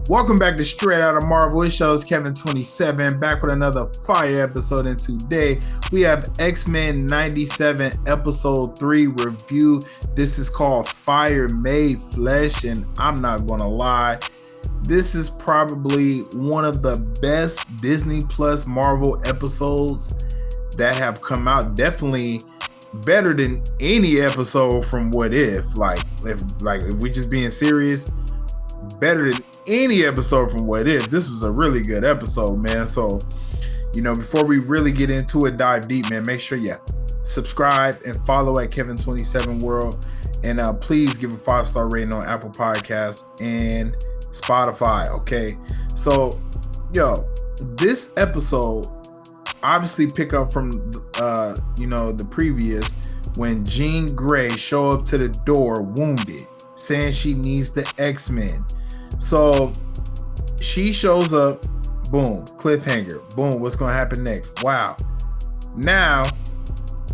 Welcome back to Straight Out of Marvel. It shows Kevin27 back with another fire episode, and today we have X-Men97 episode 3 review. This is called Fire Made Flesh, and I'm not gonna lie, this is probably one of the best Disney Plus Marvel episodes that have come out. Definitely better than any episode from What If. If we just being serious, better than any episode from What If. This was a really good episode, man. So, before we really get into it, dive deep, man, make sure you subscribe and follow at Kevin27 World. And please give a 5-star rating on Apple Podcasts and Spotify, okay? So, this episode obviously pick up from, the previous, when Jean Grey show up to the door wounded, saying she needs the X-Men. So she shows up, boom, cliffhanger, boom, what's gonna happen next? Wow. Now,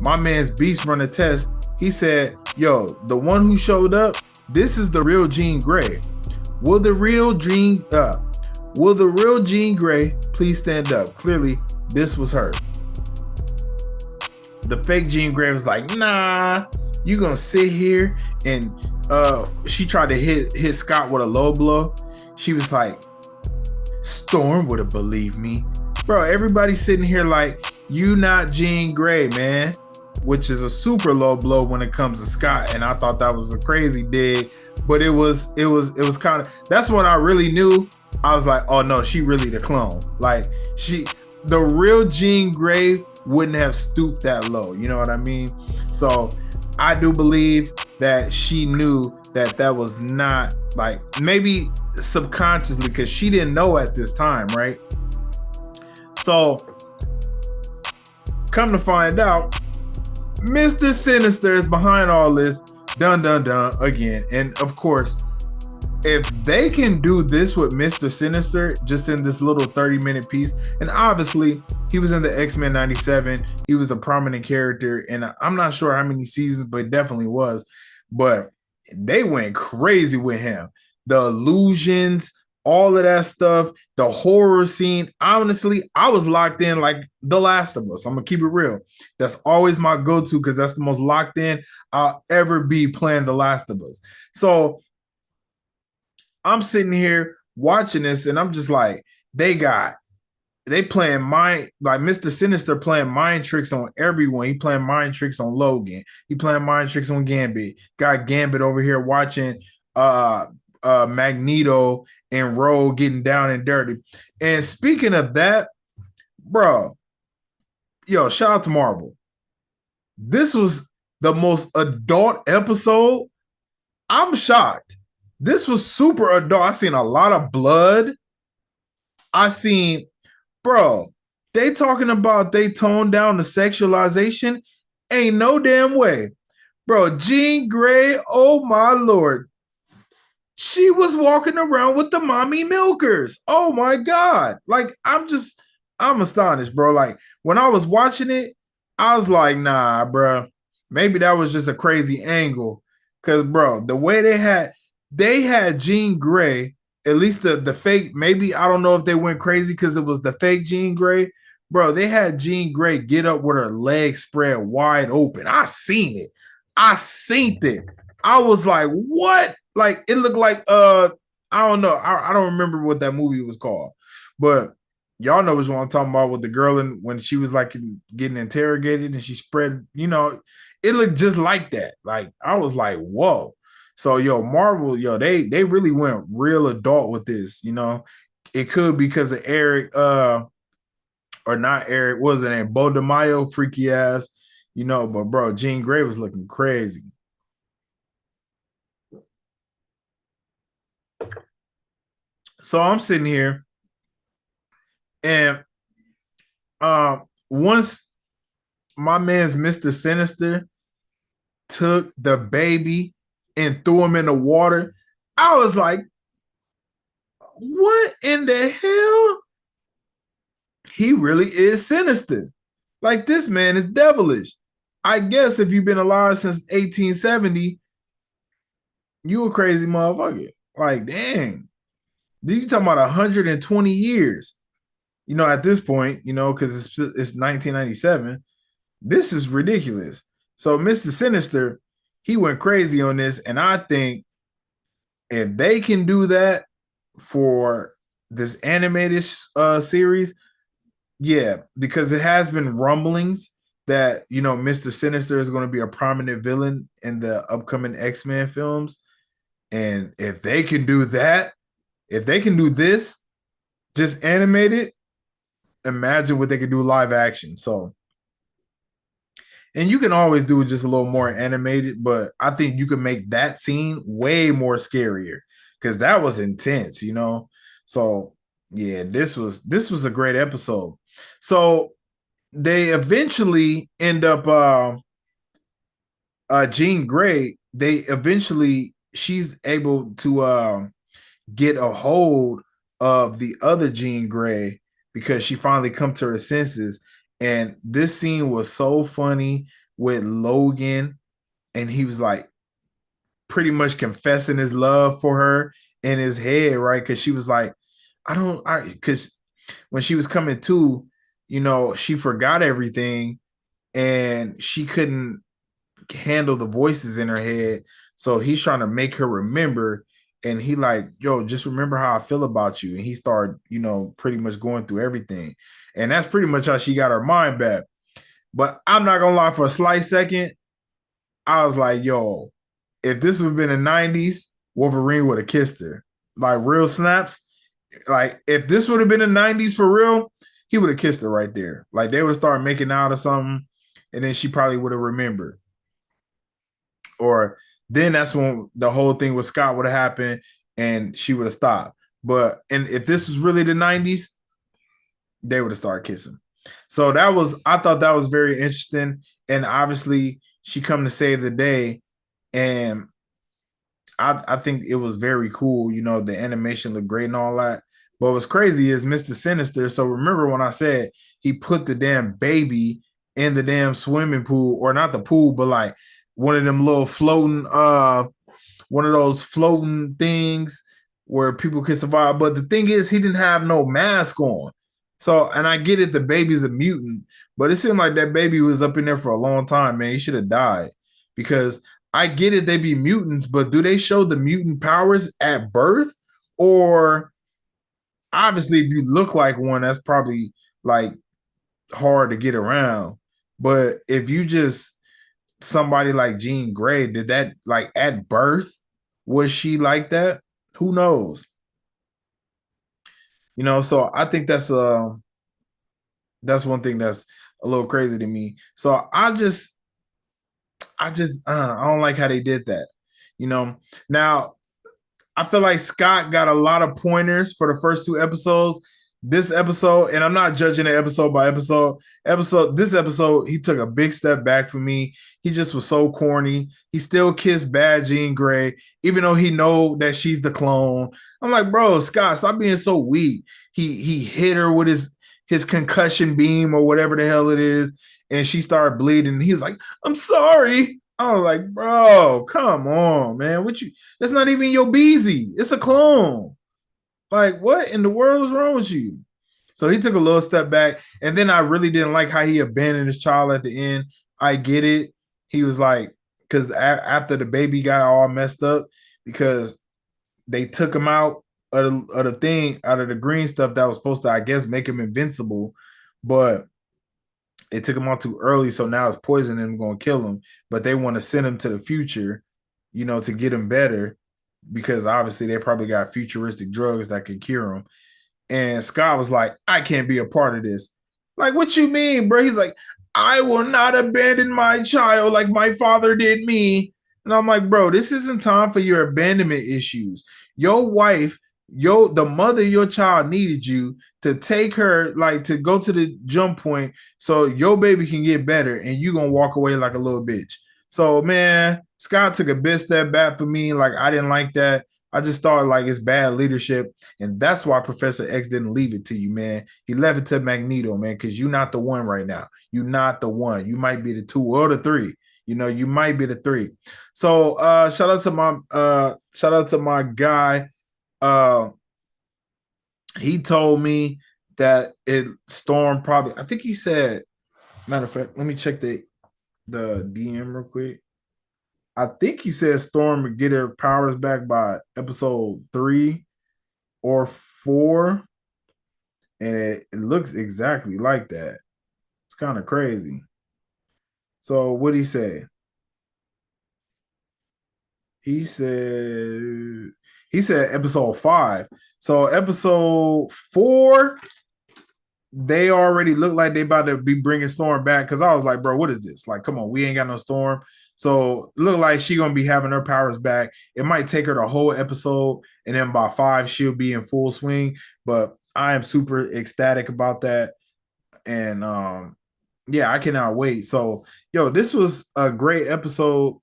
my man's Beast run a test. He said, the one who showed up, this is the real Jean Grey. Will the real Jean Grey please stand up? Clearly, this was her. The fake Jean Grey was like, nah, you gonna sit here and she tried to hit Scott with a low blow. She was like, Storm would have believed me. Bro, everybody's sitting here like, you not Jean Grey, man. Which is a super low blow when it comes to Scott. And I thought that was a crazy dig. But it was kind of, that's when I really knew. I was like, oh no, she really the clone. Like, the real Jean Grey wouldn't have stooped that low. You know what I mean? So I do believe that she knew that was not, like, maybe subconsciously, because she didn't know at this time, right? So come to find out, Mr. Sinister is behind all this, dun dun dun again. And of course, if they can do this with Mr. Sinister just in this little 30-minute piece, and obviously he was in the X-Men97, he was a prominent character, and I'm not sure how many seasons, but definitely was. But they went crazy with him. The illusions, all of that stuff, the horror scene. Honestly, I was locked in like The Last of Us. I'm gonna keep it real. That's always my go-to because that's the most locked in I'll ever be playing The Last of Us. So I'm sitting here watching this and I'm just like, they playing Mr. Sinister playing mind tricks on everyone. He playing mind tricks on Logan. He playing mind tricks on Gambit. Got Gambit over here watching Magneto and Rogue getting down and dirty. And speaking of that, bro, shout out to Marvel. This was the most adult episode. I'm shocked. This was super adult. I seen a lot of blood. Bro, they talking about they toned down the sexualization. Ain't no damn way. Bro, Jean Grey, oh my Lord. She was walking around with the mommy milkers. Oh my God. Like, I'm astonished, bro. Like, when I was watching it, I was like, nah, bro. Maybe that was just a crazy angle. Because, bro, the way they had Jean Grey, at least the fake, maybe, I don't know if they went crazy because it was the fake Jean Grey. Bro, they had Jean Grey get up with her legs spread wide open. I seen it. I was like, what? Like, it looked like, I don't know. I don't remember what that movie was called. But y'all know which one I'm talking about, with the girl when she was like getting interrogated and she spread, it looked just like that. Like, I was like, whoa. So, Marvel, they really went real adult with this, It could be because of Eric, or not Eric, what was it name? Bo DeMaio, freaky ass, but bro, Jean Grey was looking crazy. So I'm sitting here, and once my man's Mr. Sinister took the baby and threw him in the water, I was like, what in the hell? He really is sinister. Like, this man is devilish. I guess if you've been alive since 1870, you a crazy motherfucker. Like, dang. You talking about 120 years? At this point, because it's 1997. This is ridiculous. So Mr. Sinister, he went crazy on this, and I think if they can do that for this animated series, yeah, because it has been rumblings that Mr. Sinister is going to be a prominent villain in the upcoming X-Men films, and if they can do that, if they can do this, just animated, imagine what they could do live action. So, and you can always do it just a little more animated, but I think you could make that scene way more scarier because that was intense. So yeah, this was a great episode. So they eventually end up Jean Grey, they eventually she's able to get a hold of the other Jean Grey because she finally come to her senses. And this scene was so funny with Logan, and he was like pretty much confessing his love for her in his head, right? Because she was like, because when she was coming to, she forgot everything and she couldn't handle the voices in her head. So he's trying to make her remember. And he like, yo, just remember how I feel about you. And he started, pretty much going through everything. And that's pretty much how she got her mind back. But I'm not gonna lie, for a slight second, I was like, yo, if this would have been the 90s, Wolverine would have kissed her. Like real snaps. Like if this would have been the 90s for real, he would have kissed her right there. Like they would have started making out or something, and then she probably would have remembered. Or then that's when the whole thing with Scott would have happened and she would have stopped. But and if this was really the 90s, they would have started kissing. So I thought that was very interesting. And obviously she come to save the day. And I think it was very cool. The animation looked great and all that. But what's crazy is Mr. Sinister. So remember when I said he put the damn baby in the damn swimming pool, or not the pool, but like one of them little floating, one of those floating things where people can survive. But the thing is, he didn't have no mask on. So, and I get it, the baby's a mutant, but it seemed like that baby was up in there for a long time, man. He should have died because I get it, they be mutants, but do they show the mutant powers at birth? Or obviously, if you look like one, that's probably like hard to get around. But if you just somebody like Jean Grey, did that like at birth? Was she like that? Who knows? So I think that's one thing that's a little crazy to me. So I don't like how they did that. Now I feel like Scott got a lot of pointers for the first two episodes. This episode, and I'm not judging it episode by episode. This episode, he took a big step back for me. He just was so corny. He still kissed bad Jean Grey, even though he know that she's the clone. I'm like, bro, Scott, stop being so weak. He hit her with his concussion beam or whatever the hell it is, and she started bleeding. He was like, I'm sorry. I was like, bro, come on, man. What you? That's not even your Beezy. It's a clone. Like, what in the world is wrong with you? So he took a little step back, and then I really didn't like how he abandoned his child at the end. I get it. He was like, because after the baby got all messed up, because they took him out of the thing, out of the green stuff that was supposed to, I guess, make him invincible, but they took him out too early, so now it's poisoning him, going to kill him. But they want to send him to the future, to get him better, because obviously they probably got futuristic drugs that could cure him. And Scott was like, I can't be a part of this. Like, what you mean, bro? He's like, I will not abandon my child like my father did me. And I'm like, bro, this isn't time for your abandonment issues. Your wife, the mother of your child needed you to take her, like, to go to the jump point so your baby can get better, and you gonna walk away like a little bitch. So, man, Scott took a big step back for me. Like, I didn't like that. I just thought like it's bad leadership, and that's why Professor X didn't leave it to you, man. He left it to Magneto, man, because you're not the one right now. You're not the one. You might be the two or the three. You might be the three. So shout out to my guy, He told me that Storm probably. I think he said. Matter of fact, let me check the DM real quick. I think he said Storm would get her powers back by episode 3 or 4, and it looks exactly like that. It's kind of crazy. So what did he say? He said episode 5. So episode 4, they already look like they about to be bringing Storm back. Because I was like, bro, what is this? Like, come on, we ain't got no Storm. So look like she gonna be having her powers back. It might take her the whole episode, and then by 5 she'll be in full swing. But I am super ecstatic about that, and yeah, I cannot wait. So yo, this was a great episode,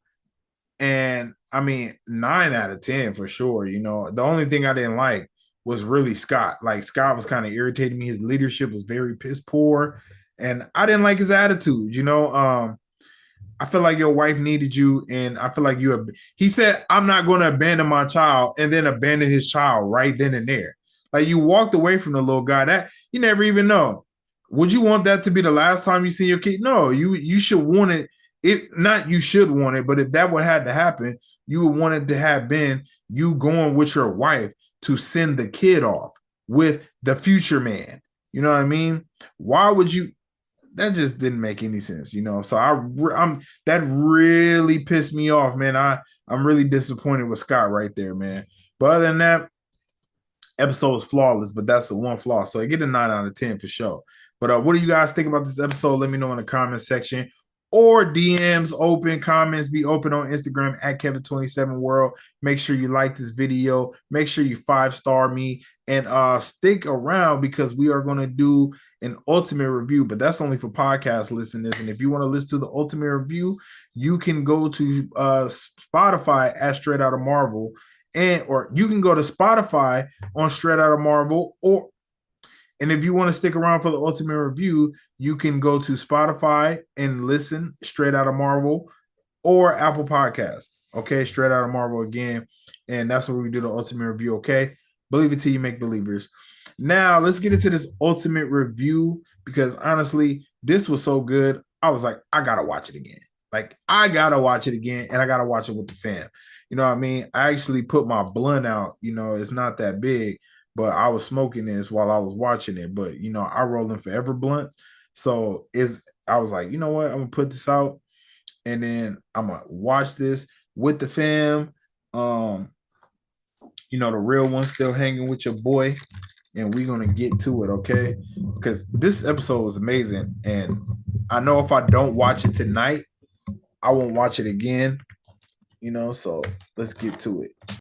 and I mean 9 out of 10 for sure. You know, the only thing I didn't like was really Scott. Like Scott was kind of irritating me. His leadership was very piss poor, and I didn't like his attitude. You know, I feel like your wife needed you, and I feel like you have. He said, "I'm not going to abandon my child," and then abandon his child right then and there. Like you walked away from the little guy. That you never even know. Would you want that to be the last time you see your kid? No, you should want it. If not, you should want it. But if that would have to happen, you would want it to have been you going with your wife to send the kid off with the future man. You know what I mean? Why would you? That just didn't make any sense, you know. So I'm that really pissed me off, man. I'm really disappointed with Scott right there, man. But other than that, episode was flawless, but that's the one flaw. So I get a 9 out of 10 for sure. But what do you guys think about this episode? Let me know in the comment section or DMs open, comments be open on Instagram at Kevin27World. Make sure you like this video. Make sure you 5-star me and stick around because we are going to do an ultimate review, but that's only for podcast listeners. And if you want to listen to the ultimate review, you can go to Spotify at Straight Out of Marvel, or you can go to Spotify on Straight Out of Marvel, and if you want to stick around for the ultimate review, you can go to Spotify and listen Straight Out of Marvel or Apple Podcasts. Okay, Straight Out of Marvel again. And that's where we do the ultimate review. Okay, believe it till you make believers. Now, let's get into this ultimate review because honestly, this was so good. I was like, I got to watch it again. Like, I got to watch it again, and I got to watch it with the fam. You know what I mean? I actually put my blunt out. You know, it's not that big, but I was smoking this while I was watching it. But, you know, I roll in forever blunts. So I was like, you know what? I'm going to put this out, and then I'm going to watch this with the fam. You know, the real one still hanging with your boy, and we're gonna get to it, okay? Because this episode was amazing, and I know if I don't watch it tonight, I won't watch it again. You know, so let's get to it.